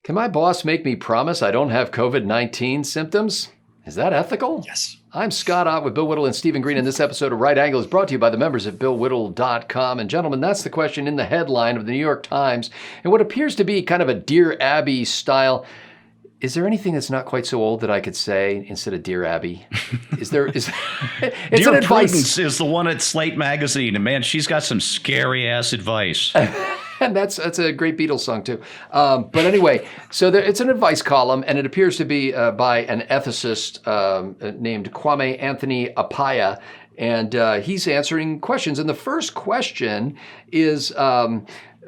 Can my boss make me promise I don't have COVID-19 symptoms? Is that ethical? Yes. I'm Scott Ott with Bill Whittle and Stephen Green, and this episode of Right Angle is brought to you by the members at BillWhittle.com. And gentlemen, that's the question in the headline of the New York Times. And what appears to be kind of a Dear Abby style. Is there anything that's not quite so old that I could say instead of Dear Abby? It's Dear an advice. Prudence is the one at Slate Magazine, and man, she's got some scary ass advice. And that's a great Beatles song too. But anyway, so it's an advice column, and it appears to be by an ethicist named Kwame Anthony Appiah, and he's answering questions. And the first question is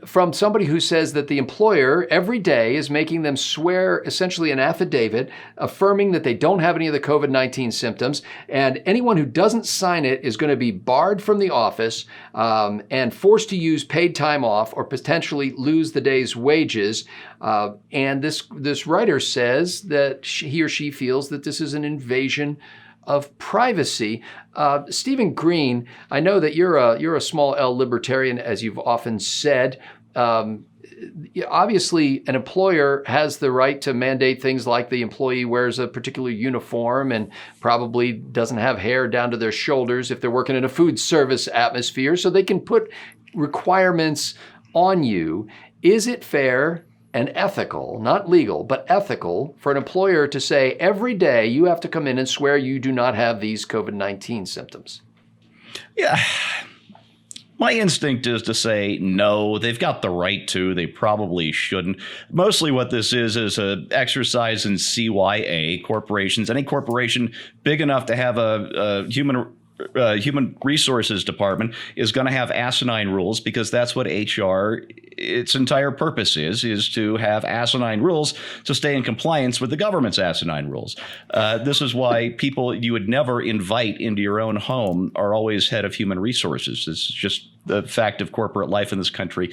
from somebody who says that the employer every day is making them swear essentially an affidavit affirming that they don't have any of the COVID-19 symptoms, and anyone who doesn't sign it is going to be barred from the office and forced to use paid time off or potentially lose the day's wages. And this writer says that he or she feels that this is an invasion of privacy. Stephen Green, I know that you're a small L libertarian, as you've often said. Obviously, an employer has the right to mandate things like the employee wears a particular uniform and probably doesn't have hair down to their shoulders if they're working in a food service atmosphere, so they can put requirements on you. Is it fair and ethical, not legal, but ethical, for an employer to say every day you have to come in and swear you do not have these COVID-19 symptoms? Yeah. My instinct is to say no, they've got the right to. They probably shouldn't. Mostly what this is an exercise in CYA, corporations. Any corporation big enough to have a human resources department is going to have asinine rules, because that's what HR, its entire purpose is to have asinine rules to stay in compliance with the government's asinine rules. This is why people you would never invite into your own home are always head of human resources. It's just the fact of corporate life in this country.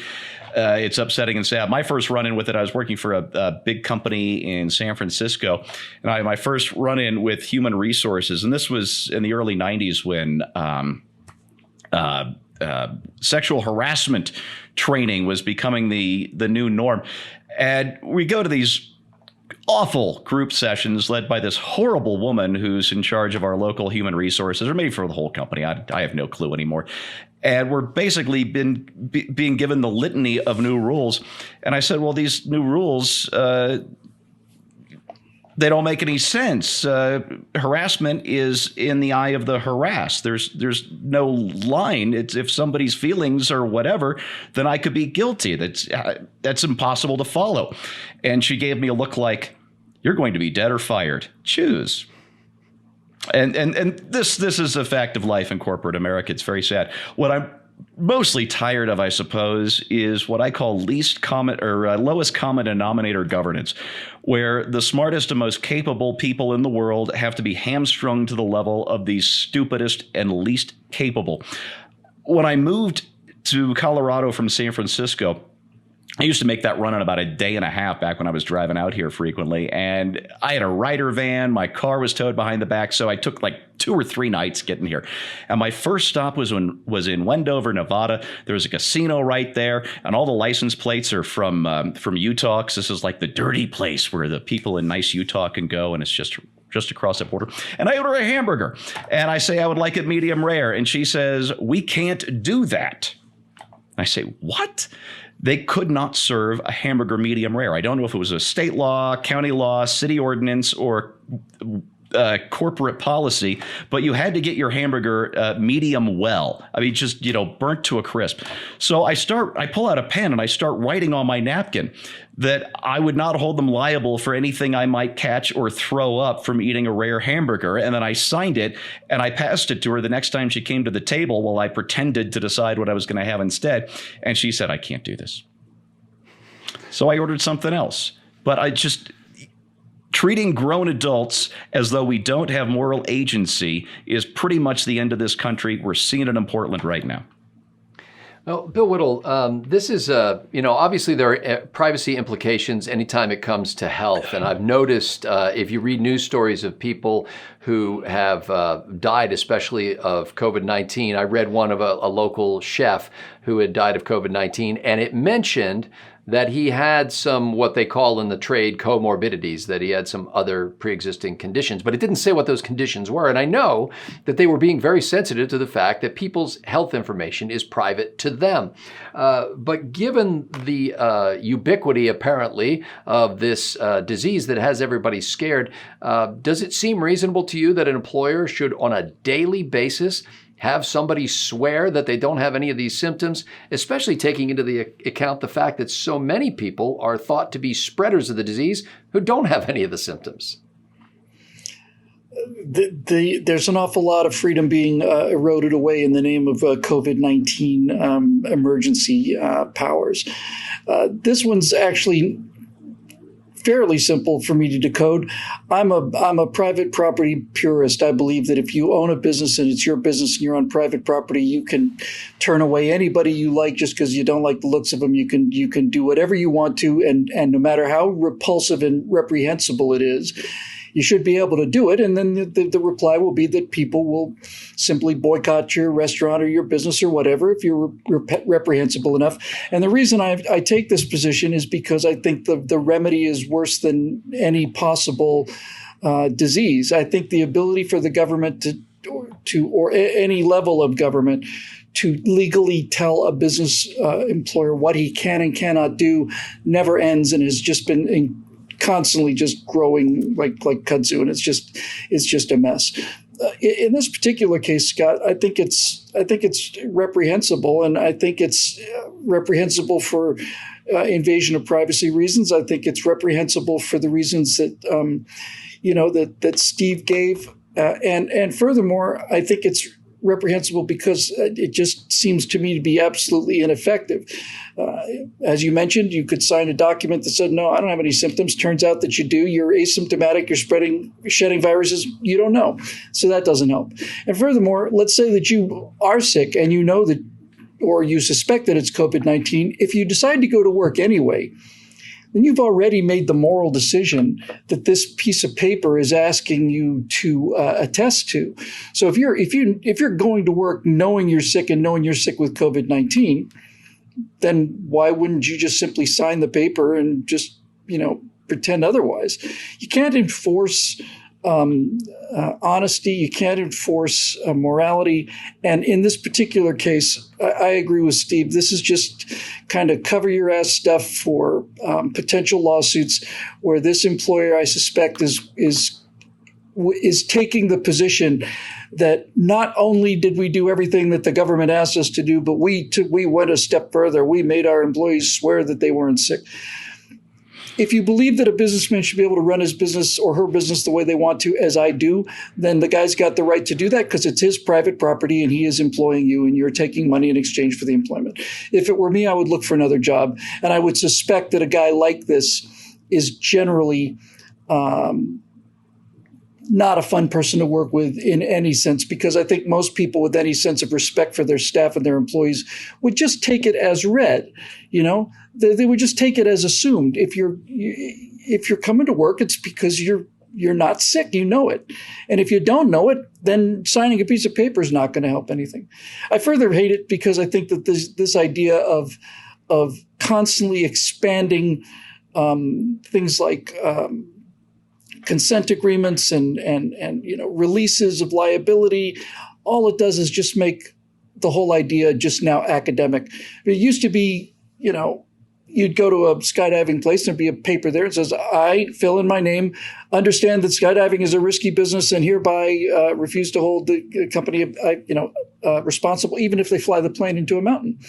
It's upsetting and sad. My first run-in with it, I was working for a big company in San Francisco, and my first run-in with human resources, and this was in the early 90s when sexual harassment training was becoming the new norm. And we go to these awful group sessions led by this horrible woman who's in charge of our local human resources, or maybe for the whole company. I have no clue anymore. And we're basically being given the litany of new rules. And I said, well, these new rules, they don't make any sense. Harassment is in the eye of the harassed. There's no line. It's if somebody's feelings or whatever, then I could be guilty. That's impossible to follow. And she gave me a look like, you're going to be dead or fired. Choose. And this is a fact of life in corporate America. It's very sad. What I'm mostly tired of, I suppose, is what I call least common or lowest common denominator governance, where the smartest and most capable people in the world have to be hamstrung to the level of the stupidest and least capable. When I moved to Colorado from San Francisco, I used to make that run in about a day and a half back when I was driving out here frequently. And I had a Ryder van. My car was towed behind the back. So I took like 2 or 3 nights getting here. And my first stop was in Wendover, Nevada. There was a casino right there. And all the license plates are from Utah, because this is like the dirty place where the people in nice Utah can go. And it's just across the border. And I order a hamburger. And I say I would like it medium rare. And she says, we can't do that. I say, what? They could not serve a hamburger medium rare. I don't know if it was a state law, county law, city ordinance, or corporate policy, but you had to get your hamburger medium well. I mean, just, burnt to a crisp. So I pull out a pen and I start writing on my napkin that I would not hold them liable for anything I might catch or throw up from eating a rare hamburger. And then I signed it and I passed it to her the next time she came to the table while I pretended to decide what I was going to have instead. And she said, I can't do this. So I ordered something else. But treating grown adults as though we don't have moral agency is pretty much the end of this country. We're seeing it in Portland right now. Well, Bill Whittle, this is, obviously there are privacy implications anytime it comes to health. And I've noticed if you read news stories of people who have died, especially of COVID-19, I read one of a local chef who had died of COVID-19, and it mentioned that he had some, what they call in the trade, comorbidities, that he had some other pre-existing conditions, but it didn't say what those conditions were. And I know that they were being very sensitive to the fact that people's health information is private to them. But given the ubiquity, apparently, of this disease that has everybody scared, does it seem reasonable to you that an employer should, on a daily basis, have somebody swear that they don't have any of these symptoms, especially taking into the account the fact that so many people are thought to be spreaders of the disease who don't have any of the symptoms? There's an awful lot of freedom being eroded away in the name of COVID-19 emergency powers. This one's actually fairly simple for me to decode. I'm a private property purist. I believe that if you own a business and it's your business and you're on private property, you can turn away anybody you like just because you don't like the looks of them. You can do whatever you want to, and no matter how repulsive and reprehensible it is, you should be able to do it. And then the reply will be that people will simply boycott your restaurant or your business or whatever if you're reprehensible enough. And the reason I take this position is because I think the remedy is worse than any possible disease. I think the ability for the government or any level of government to legally tell a business employer what he can and cannot do never ends and has just been constantly just growing like kudzu, and it's just a mess. In this particular case, Scott, I think it's reprehensible, and I think it's reprehensible for invasion of privacy reasons. I think it's reprehensible for the reasons that that Steve gave, and furthermore, I think it's reprehensible because it just seems to me to be absolutely ineffective. As you mentioned, you could sign a document that said, no, I don't have any symptoms. Turns out that you do. You're asymptomatic. You're shedding viruses. You don't know. So that doesn't help. And furthermore, let's say that you are sick and you know that, or you suspect that it's COVID-19. If you decide to go to work anyway, then you've already made the moral decision that this piece of paper is asking you to attest to. So if you're going to work knowing you're sick and knowing you're sick with COVID-19, then why wouldn't you just simply sign the paper and just pretend otherwise? You can't enforce honesty. You can't enforce morality. And in this particular case, I agree with Steve. This is just kind of cover your ass stuff for potential lawsuits where this employer, I suspect, is taking the position that not only did we do everything that the government asked us to do, but we went a step further. We made our employees swear that they weren't sick. If you believe that a businessman should be able to run his business or her business the way they want to, as I do, then the guy's got the right to do that because it's his private property and he is employing you and you're taking money in exchange for the employment. If it were me, I would look for another job. And I would suspect that a guy like this is generally not a fun person to work with in any sense, because I think most people with any sense of respect for their staff and their employees would just take it as read. They would just take it as assumed. If you're coming to work, it's because you're not sick. You know it. And if you don't know it, then signing a piece of paper is not going to help anything. I further hate it because I think that this idea of constantly expanding things like consent agreements and releases of liability, all it does is just make the whole idea just now academic. It used to be, you'd go to a skydiving place and there'd be a paper there that says, I fill in my name, understand that skydiving is a risky business and hereby refuse to hold the company responsible even if they fly the plane into a mountain.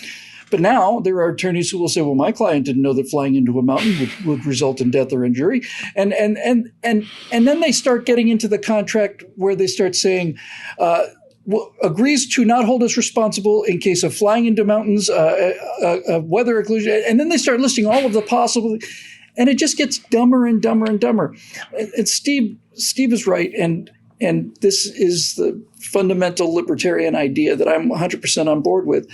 But now there are attorneys who will say, well, my client didn't know that flying into a mountain would result in death or injury. And then they start getting into the contract where they start saying, agrees to not hold us responsible in case of flying into mountains, weather occlusion. And then they start listing all of the possible, and it just gets dumber and dumber and dumber. And Steve is right. And this is the fundamental libertarian idea that I'm 100% on board with.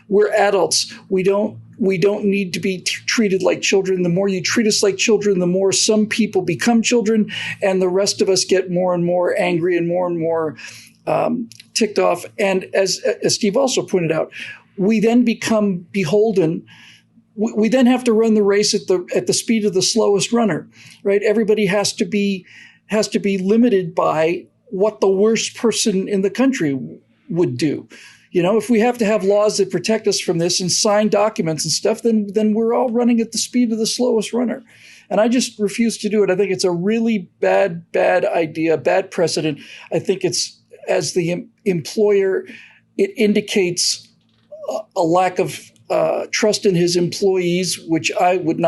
We're adults. We don't need to be treated like children. The more you treat us like children, the more some people become children, and the rest of us get more and more angry and more ticked off. And as Steve also pointed out, we then become beholden. we then have to run the race at the speed of the slowest runner, right? Everybody has to be limited by what the worst person in the country would do. If we have to have laws that protect us from this and sign documents and stuff, then we're all running at the speed of the slowest runner. And I just refuse to do it. I think it's a really bad idea, bad precedent. I think it's, as the employer, it indicates a lack of trust in his employees, which I wouldn't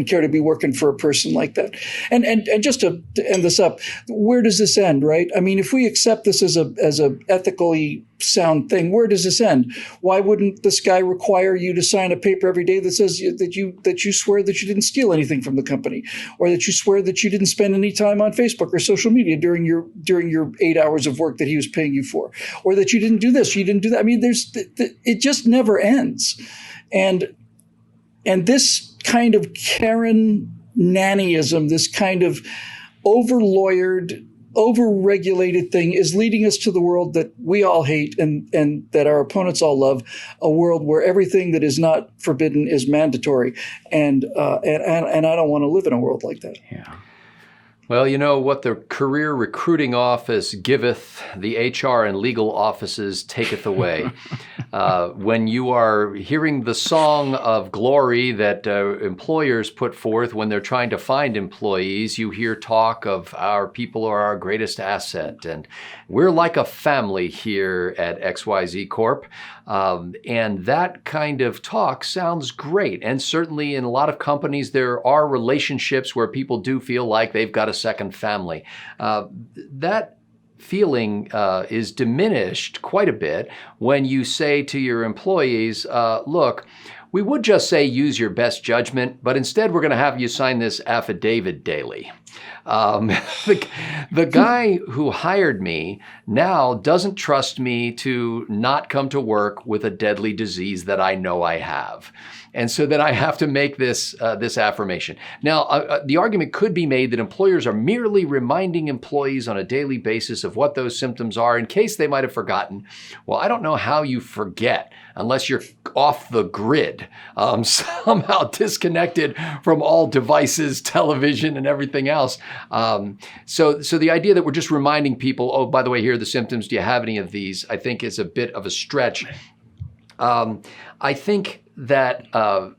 care to be working for a person like that. And just to end this up, where does this end, right? I mean, if we accept this as a ethically sound thing, where does this end? Why wouldn't this guy require you to sign a paper every day that says that you swear that you didn't steal anything from the company, or that you swear that you didn't spend any time on Facebook or social media during your 8 hours of work that he was paying you for, or that you didn't do this, you didn't do that? I mean, it just never ends, and this kind of Karen nannyism, this kind of over-lawyered, over-regulated thing is leading us to the world that we all hate and that our opponents all love, a world where everything that is not forbidden is mandatory. And I don't want to live in a world like that. Yeah. Well, what the career recruiting office giveth, the HR and legal offices taketh away. When you are hearing the song of glory that employers put forth when they're trying to find employees, you hear talk of our people are our greatest asset, and we're like a family here at XYZ Corp. And that kind of talk sounds great. And certainly in a lot of companies, there are relationships where people do feel like they've got a second family. That feeling is diminished quite a bit when you say to your employees, look, we would just say use your best judgment, but instead we're going to have you sign this affidavit daily. The guy who hired me now doesn't trust me to not come to work with a deadly disease that I know I have. And so then I have to make this affirmation. Now, the argument could be made that employers are merely reminding employees on a daily basis of what those symptoms are in case they might have forgotten. Well, I don't know how you forget unless you're off the grid, somehow disconnected from all devices, television, and everything else. So the idea that we're just reminding people, oh, by the way, here are the symptoms. Do you have any of these? I think is a bit of a stretch. I think that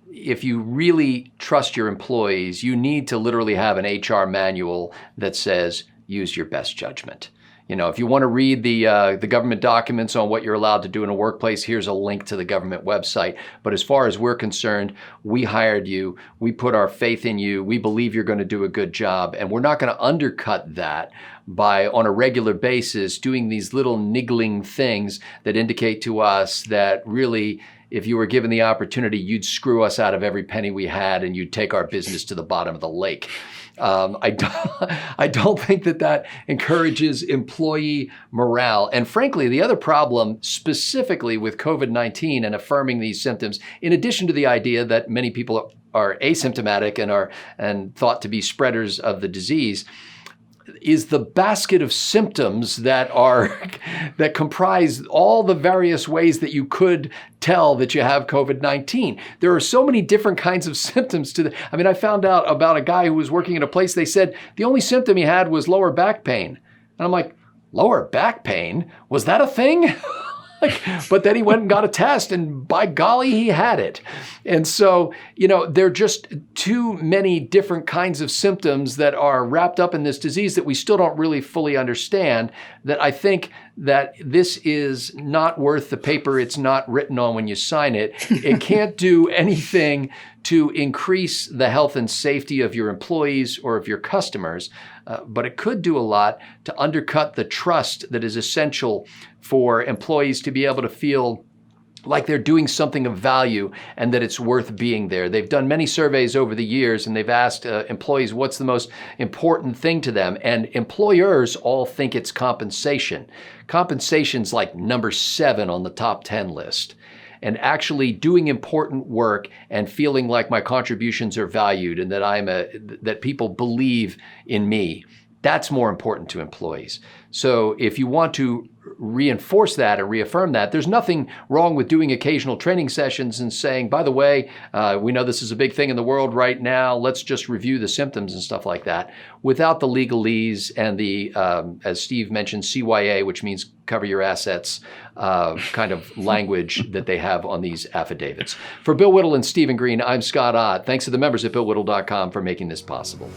if you really trust your employees, you need to literally have an HR manual that says, use your best judgment. If you want to read the government documents on what you're allowed to do in a workplace, here's a link to the government website. But as far as we're concerned, we hired you. We put our faith in you. We believe you're going to do a good job. And we're not going to undercut that by, on a regular basis, doing these little niggling things that indicate to us that really, if you were given the opportunity, you'd screw us out of every penny we had and you'd take our business to the bottom of the lake. I don't think that encourages employee morale. And frankly, the other problem specifically with COVID-19 and affirming these symptoms, in addition to the idea that many people are asymptomatic and thought to be spreaders of the disease, is the basket of symptoms that comprise all the various ways that you could tell that you have COVID-19. There are so many different kinds of symptoms I found out about a guy who was working at a place. They said the only symptom he had was lower back pain. And I'm like, lower back pain? Was that a thing? But then he went and got a test, and by golly, he had it. And so, there are just too many different kinds of symptoms that are wrapped up in this disease that we still don't really fully understand, that I think that this is not worth the paper it's not written on when you sign it. It can't do anything to increase the health and safety of your employees or of your customers, but it could do a lot to undercut the trust that is essential for employees to be able to feel like they're doing something of value and that it's worth being there. They've done many surveys over the years, and they've asked employees what's the most important thing to them. And employers all think it's compensation. Compensation's like number 7 on the top 10 list. And actually doing important work and feeling like my contributions are valued and that that people believe in me That's more important to employees. So if you want to reinforce that and reaffirm that, there's nothing wrong with doing occasional training sessions and saying, by the way, we know this is a big thing in the world right now. Let's just review the symptoms and stuff like that without the legalese and the, as Steve mentioned, CYA, which means cover your assets, kind of language that they have on these affidavits. For Bill Whittle and Stephen Green, I'm Scott Ott. Thanks to the members at BillWhittle.com for making this possible.